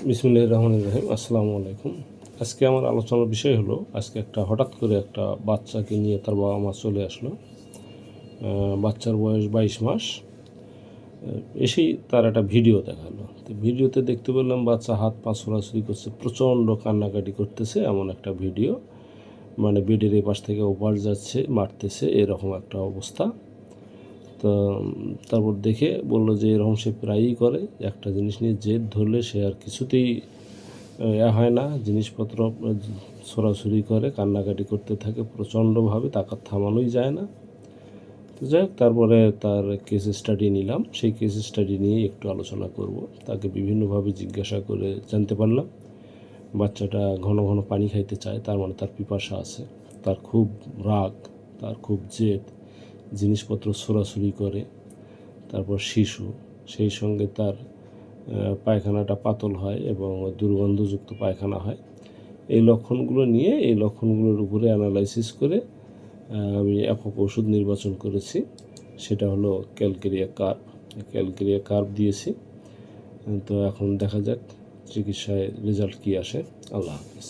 বিসমিল্লাহির রহমানির রহিম। আসসালামু আলাইকুম। আজকে আমার আলোচনার বিষয় হলো, আজকে হঠাৎ করে একটা বাচ্চাকে নিয়ে তার বাবা মা চলে আসলো। বাচ্চার বয়স 22 মাস। এসেই তার একটা ভিডিও দেখালো। তো ভিডিওতে দেখতে পেলাম বাচ্চা হাত পা ছোড়াছুড়ি করছে, প্রচণ্ড কান্নাকাটি করতেছে, এমন একটা ভিডিও। মানে বেডের এপাশ থেকে ওপাশ যাচ্ছে, মারতেছে, এরকম একটা অবস্থা। তো তারপর দেখে বললো যে এরকম সে প্রায়ই করে, একটা জিনিস নিয়ে জেদ ধরলে সে আর কিছুতেই হয় না, জিনিসপত্র ছোড়াছুড়ি করে, কান্নাকাটি করতে থাকে প্রচণ্ডভাবে, তাকে থামানোই যায় না। তো যাই হোক, তারপরে তার কেস স্টাডি নিলাম। সেই কেস স্টাডি নিয়ে একটু আলোচনা করব। তাকে বিভিন্নভাবে জিজ্ঞাসা করে জানতে পারলাম বাচ্চাটা ঘন ঘন পানি খাইতে চায়, তার মানে তার পিপাসা আছে, তার খুব রাগ, তার খুব জেদ, জিনিসপত্র ছোড়াছুড়ি করে। তারপর শিশু, সেই সঙ্গে তার পায়খানাটা পাতল হয় এবং দুর্গন্ধযুক্ত পায়খানা হয়। এই লক্ষণগুলোর উপরে অ্যানালাইসিস করে আমি একক ওষুধ নির্বাচন করেছি। সেটা হলো ক্যালকেরিয়া কার্ভ দিয়েছি। তো এখন দেখা যাক চিকিৎসায় রেজাল্ট কী আসে। আল্লাহ হাফেজ।